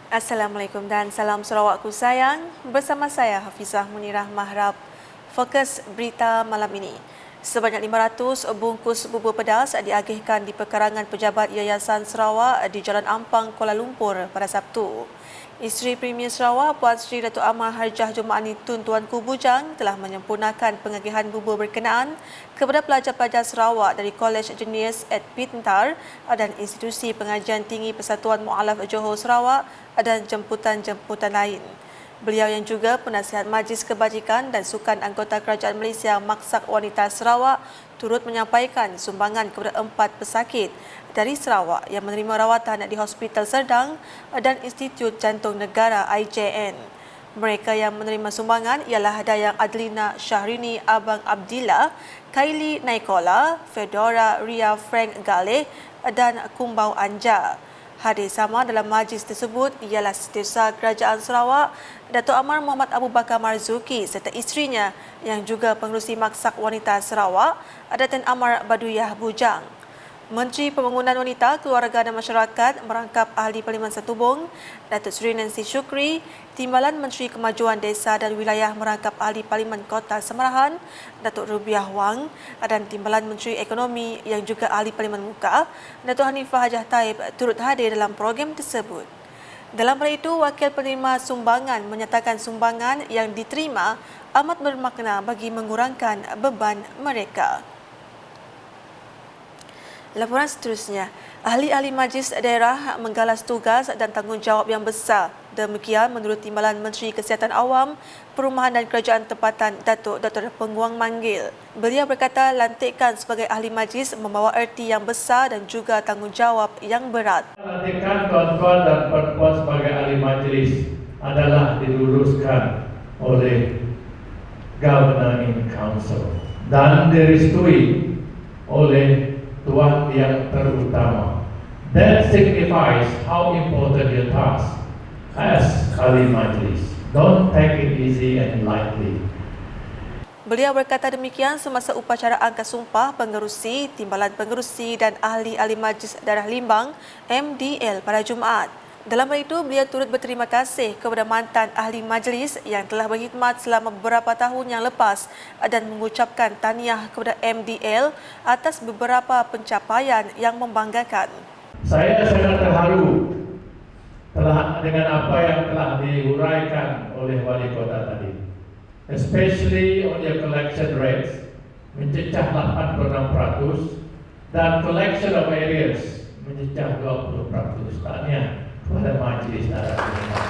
Assalamualaikum dan salam Sarawakku sayang. Bersama saya Hafizah Munirah Mahrab. Fokus berita malam ini. Sebanyak 500 bungkus bubur pedas diagihkan di pekarangan pejabat Yayasan Sarawak di Jalan Ampang, Kuala Lumpur pada Sabtu. Isteri Premier Sarawak Puan Sri Datuk Amar Harjah Jumaani Tun Tuanku Bujang telah menyempurnakan pengagihan bubur berkenaan kepada pelajar-pelajar Sarawak dari Kolej Jenis at Pintar dan institusi pengajian tinggi Persatuan Mualaf Johor Sarawak dan jemputan-jemputan lain. Beliau yang juga penasihat Majlis Kebajikan dan Sukan Anggota Kerajaan Malaysia Maksak Wanita Sarawak turut menyampaikan sumbangan kepada 4 pesakit dari Sarawak yang menerima rawatan di Hospital Serdang dan Institut Jantung Negara IJN. Mereka yang menerima sumbangan ialah Dayang Adlina Syahrini Abang Abdillah, Kylie Naikola, Fedora Ria Frank Galeh dan Kumbau Anja. Hadir sama dalam majlis tersebut ialah Setiausaha Kerajaan Sarawak, Datuk Amar Muhammad Abu Bakar Marzuki serta isterinya yang juga pengerusi Maksak Wanita Sarawak, Datin Amar Baduyah Bujang. Menteri Pembangunan Wanita, Keluarga dan Masyarakat merangkap Ahli Parlimen Setubong, Datuk Seri Nancy Shukri, Timbalan Menteri Kemajuan Desa dan Wilayah merangkap Ahli Parlimen Kota Semarahan, Datuk Rubiah Wang dan Timbalan Menteri Ekonomi yang juga Ahli Parlimen Muka, Datuk Hanifah Hajah Taib turut hadir dalam program tersebut. Dalam pada itu, Wakil Penerima Sumbangan menyatakan sumbangan yang diterima amat bermakna bagi mengurangkan beban mereka. Laporan seterusnya, ahli-ahli majlis daerah menggalas tugas dan tanggungjawab yang besar. Demikian menurut Timbalan Menteri Kesihatan Awam, Perumahan dan Kerajaan Tempatan Datuk Dr. Penguang Manggil. Beliau berkata lantikan sebagai ahli majlis membawa erti yang besar dan juga tanggungjawab yang berat. Lantikan tuan-tuan dan puan-puan sebagai ahli majlis adalah diluruskan oleh Governing Council dan direstui oleh Tuan yang terutama. That signifies how important your task as ahli majlis. Don't take it easy and lightly. Beliau berkata demikian semasa upacara angkat sumpah pengerusi, timbalan pengerusi dan ahli-ahli Majlis Daerah Limbang MDL pada Jumaat. Dalam hal itu, beliau turut berterima kasih kepada mantan ahli majlis yang telah berkhidmat selama beberapa tahun yang lepas dan mengucapkan tahniah kepada MDL atas beberapa pencapaian yang membanggakan. Saya sangat terharu dengan apa yang telah diuraikan oleh Wali Kota tadi. Especially on your collection rates, mencecah 86% dan collection of areas mencecah 20%. Tahniah kepada Majlis Daerah Limbang.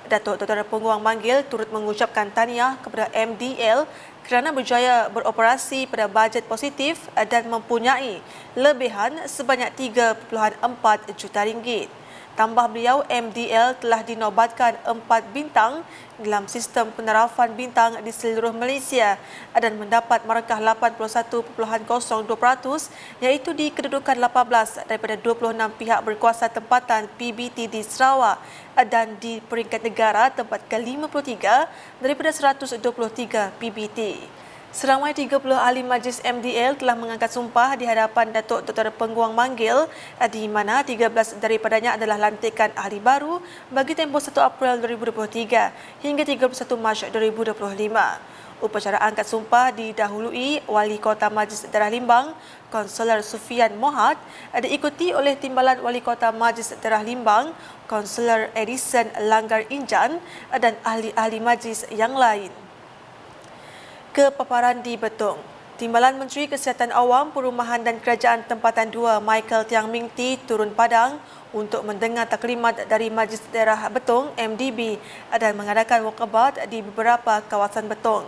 Datuk Dr. Penguang Manggil turut mengucapkan tahniah kepada MDL kerana berjaya beroperasi pada bajet positif dan mempunyai lebihan sebanyak 3.4 juta ringgit. Tambah beliau, MDL telah dinobatkan 4 bintang dalam sistem penarafan bintang di seluruh Malaysia dan mendapat markah 81.02% iaitu di kedudukan 18 daripada 26 pihak berkuasa tempatan PBT di Sarawak dan di peringkat negara tempat ke-53 daripada 123 PBT. Seramai 30 ahli majlis MDL telah mengangkat sumpah di hadapan Datuk Dr. Penguang Manggil di mana 13 daripadanya adalah lantikan ahli baru bagi tempoh 1 April 2023 hingga 31 Mac 2025. Upacara angkat sumpah didahului Wali Kota Majlis Daerah Limbang, Konselor Sufian Mohad, diikuti oleh Timbalan Wali Kota Majlis Daerah Limbang, Konselor Edison Langgar Injan dan ahli-ahli majlis yang lain. Kepaparan di Betong. Timbalan Menteri Kesihatan Awam, Perumahan dan Kerajaan Tempatan 2 Michael Tiang Ming Ti turun padang untuk mendengar taklimat dari Majlis Daerah Betong MDB dan mengadakan walkabout di beberapa kawasan Betong.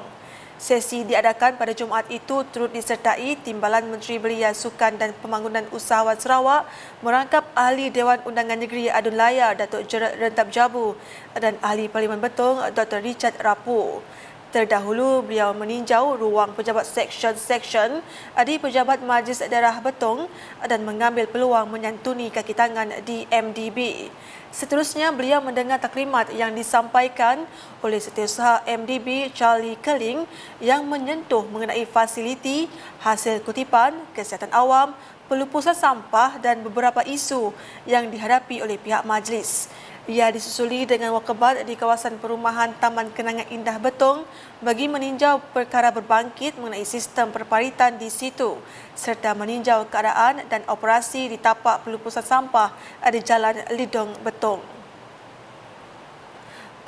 Sesi diadakan pada Jumaat itu turut disertai Timbalan Menteri Belia Sukan dan Pembangunan Usahawan Sarawak, merangkap Ahli Dewan Undangan Negeri Adun Layar Datuk Gerard Rentab Jabu dan Ahli Parlimen Betong Dr. Richard Rapu. Terdahulu, beliau meninjau ruang pejabat seksyen-seksyen di Pejabat Majlis Daerah Betong dan mengambil peluang menyantuni kaki tangan di MDB. Seterusnya, beliau mendengar taklimat yang disampaikan oleh Setiausaha MDB Charlie Keling yang menyentuh mengenai fasiliti, hasil kutipan, kesihatan awam, pelupusan sampah dan beberapa isu yang dihadapi oleh pihak majlis. Ia disusuli dengan walkabout di kawasan perumahan Taman Kenangan Indah Betong bagi meninjau perkara berbangkit mengenai sistem perparitan di situ serta meninjau keadaan dan operasi di tapak pelupusan sampah di Jalan Lidong Betong.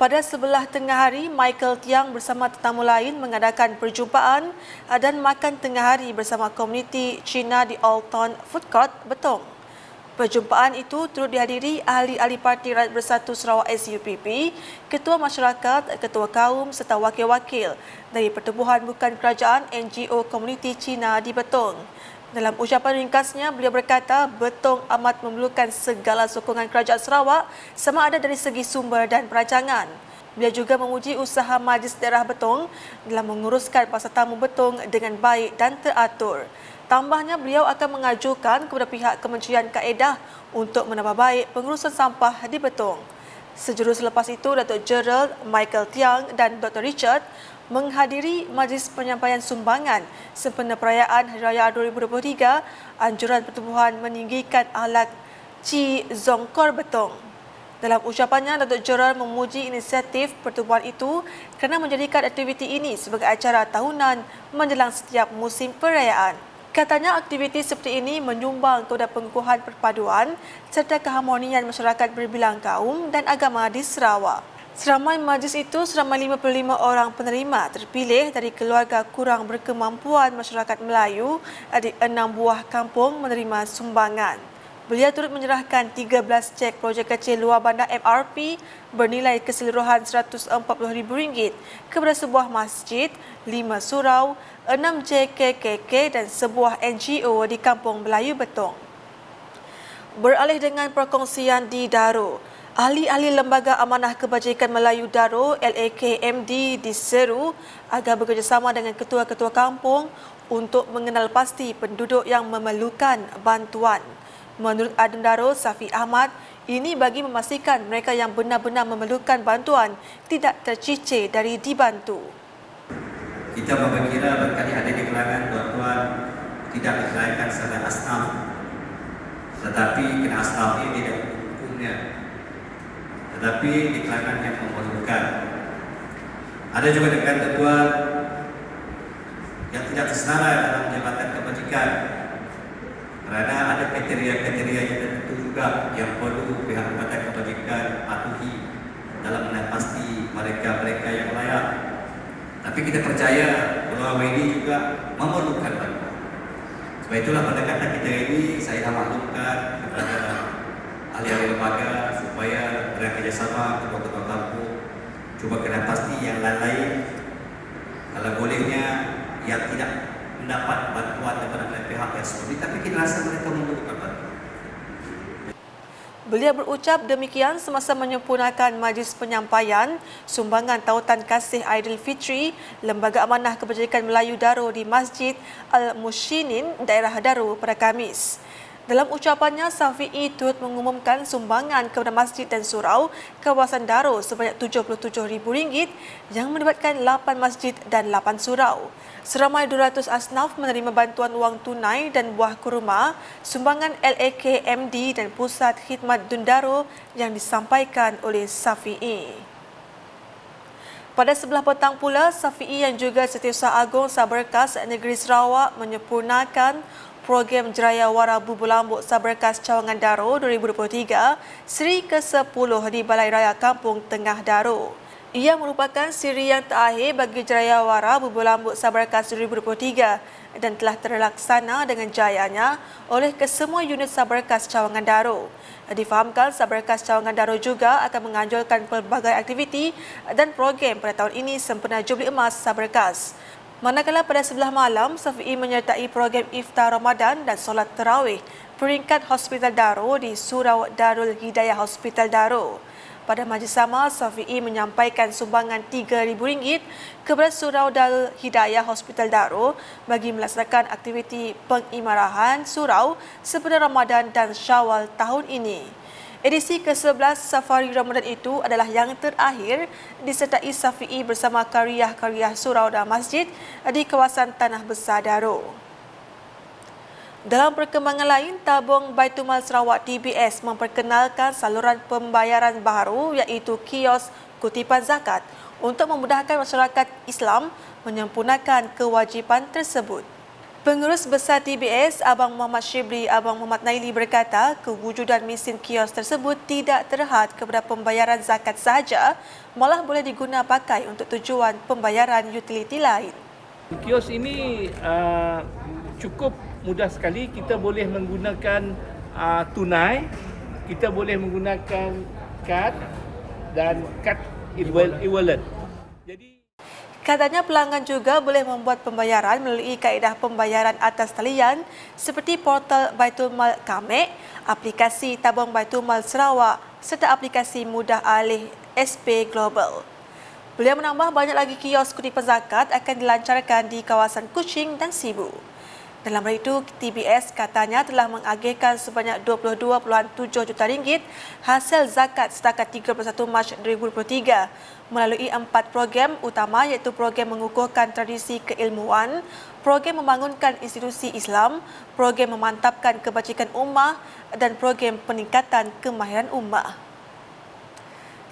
Pada sebelah tengah hari, Michael Tiang bersama tetamu lain mengadakan perjumpaan dan makan tengah hari bersama komuniti Cina di Old Town Food Court Betong. Perjumpaan itu turut dihadiri ahli-ahli Parti Rakyat Bersatu Sarawak SUPP, Ketua Masyarakat, Ketua Kaum serta wakil-wakil dari Pertubuhan Bukan Kerajaan NGO Komuniti Cina di Betong. Dalam ucapan ringkasnya, beliau berkata Betong amat memerlukan segala sokongan Kerajaan Sarawak sama ada dari segi sumber dan perancangan. Beliau juga memuji usaha Majlis Daerah Betong dalam menguruskan pasar tamu Betong dengan baik dan teratur. Tambahnya, beliau akan mengajukan kepada pihak Kementerian Kaedah untuk menambah baik pengurusan sampah di Betong. Sejurus selepas itu, Datuk Gerald, Michael Tiang dan Dr. Richard menghadiri majlis penyampaian sumbangan sempena perayaan Hari Raya 2023 anjuran pertubuhan meninggikan ahlak Ci Zongkor Betong. Dalam ucapannya, Datuk Gerald memuji inisiatif pertubuhan itu kerana menjadikan aktiviti ini sebagai acara tahunan menjelang setiap musim perayaan. Katanya aktiviti seperti ini menyumbang kepada pengukuhan perpaduan serta keharmonian masyarakat berbilang kaum dan agama di Sarawak. Seramai majlis itu, seramai 55 orang penerima terpilih dari keluarga kurang berkemampuan masyarakat Melayu di 6 buah kampung menerima sumbangan. Beliau turut menyerahkan 13 cek projek kecil luar bandar MRP bernilai keseluruhan RM140,000 kepada sebuah masjid, 5 surau, 6 JKKK dan sebuah NGO di Kampung Melayu Betong. Beralih dengan perkongsian di Daro, ahli-ahli Lembaga Amanah Kebajikan Melayu Daro LAKMD diseru agar bekerjasama dengan ketua-ketua kampung untuk mengenal pasti penduduk yang memerlukan bantuan. Menurut Adun Daro Safi Ahmad, ini bagi memastikan mereka yang benar-benar memerlukan bantuan tidak tercicir dari dibantu. Kita berkira berkali ada di kalangan tuan-tuan tidak dikelaikan secara asnaf, tetapi kena asnaf ini tidak punya, tetapi di kalangan yang memerlukan. Ada juga dengan tuan yang tidak tersenarai dalam jabatan kebajikan, kerana ada kriteria-kriteria yang tertentu juga yang perlu pihak jabatan kebajikan patuhi dalam menepasti mereka-mereka yang layak. Tapi kita percaya bahawa ini juga memerlukan bantuan. Sebab itulah pendekatan kita ini saya maklumkan kepada ahli-ahli lembaga supaya bekerjasama ketua-ketua kampung cuba kena pasti yang lain-lain kalau bolehnya yang tidak mendapat bantuan daripada pihak yang seperti, tapi kita rasa mereka memerlukan bantuan. Beliau berucap demikian semasa menyempurnakan majlis penyampaian sumbangan tautan kasih Aidilfitri Lembaga Amanah Kebajikan Melayu Daro di Masjid Al-Mushinin, daerah Daro pada Khamis. Dalam ucapannya, Safi'i turut mengumumkan sumbangan kepada masjid dan surau kawasan Daro sebanyak RM77,000 yang melibatkan 8 masjid dan 8 surau. Seramai 200 asnaf menerima bantuan wang tunai dan buah kurma sumbangan LAKMD dan Pusat Khidmat Dundaro yang disampaikan oleh Safi'i. Pada sebelah petang pula, Safi'i yang juga Setiausaha Agong Saberkas Negeri Sarawak menyempurnakan program Jerayawara Bubur Lambuk Saberkas Cawangan Daro 2023 seri ke-10 di Balai Raya Kampung Tengah Daro. Ia merupakan siri yang terakhir bagi Jerayawara Bubur Lambuk Saberkas 2023 dan telah terlaksana dengan jayanya oleh kesemua unit Saberkas Cawangan Daro. Difahamkan Saberkas Cawangan Daro juga akan menganjurkan pelbagai aktiviti dan program pada tahun ini sempena Jubli Emas Saberkas. Manakala pada sebelah malam, Safi'i menyertai program Iftar Ramadan dan solat tarawih peringkat Hospital Daro di Surau Darul Hidayah Hospital Daro. Pada majlis sama, Safi'i menyampaikan sumbangan RM3,000 kepada Surau Darul Hidayah Hospital Daro bagi melaksanakan aktiviti pengimarahan surau sempena Ramadan dan Syawal tahun ini. Edisi ke-11 Safari Ramadan itu adalah yang terakhir disertai Safi'i bersama karya-karya surau dan masjid di kawasan Tanah Besar Daro. Dalam perkembangan lain, Tabung Baitulmal Sarawak TBS memperkenalkan saluran pembayaran baru iaitu kios kutipan zakat untuk memudahkan masyarakat Islam menyempurnakan kewajipan tersebut. Pengurus Besar TBS, Abang Muhammad Shibli Abang Muhammad Naili berkata kewujudan mesin kios tersebut tidak terhad kepada pembayaran zakat sahaja, malah boleh diguna pakai untuk tujuan pembayaran utiliti lain. Kios ini cukup mudah sekali. Kita boleh menggunakan tunai, kita boleh menggunakan kad dan kad e-wallet. Jadi Katanya pelanggan juga boleh membuat pembayaran melalui kaedah pembayaran atas talian seperti portal Baitulmal Kamek, aplikasi Tabung Baitulmal Sarawak serta aplikasi mudah alih SP Global. Beliau menambah banyak lagi kios kutipan zakat akan dilancarkan di kawasan Kuching dan Sibu. Dalam hal itu, TBS katanya telah mengagihkan sebanyak RM22.7 juta hasil zakat setakat 31 Mac 2023 melalui 4 program utama iaitu program mengukuhkan tradisi keilmuan, program membangunkan institusi Islam, program memantapkan kebajikan ummah dan program peningkatan kemahiran ummah.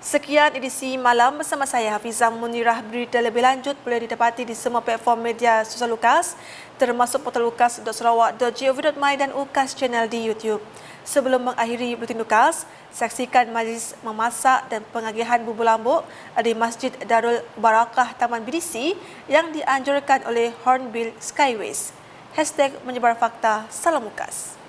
Sekian edisi malam bersama saya Hafizah Munirah. Berita lebih lanjut boleh didapati di semua platform media sosial UKAS termasuk portal ukas.sarawak.gov.my dan UKAS channel di YouTube. Sebelum mengakhiri buletin UKAS, saksikan majlis memasak dan pengagihan bubur lambuk di Masjid Darul Barakah Taman BDC yang dianjurkan oleh Hornbill Skyways. #menyebar fakta, salam UKAS.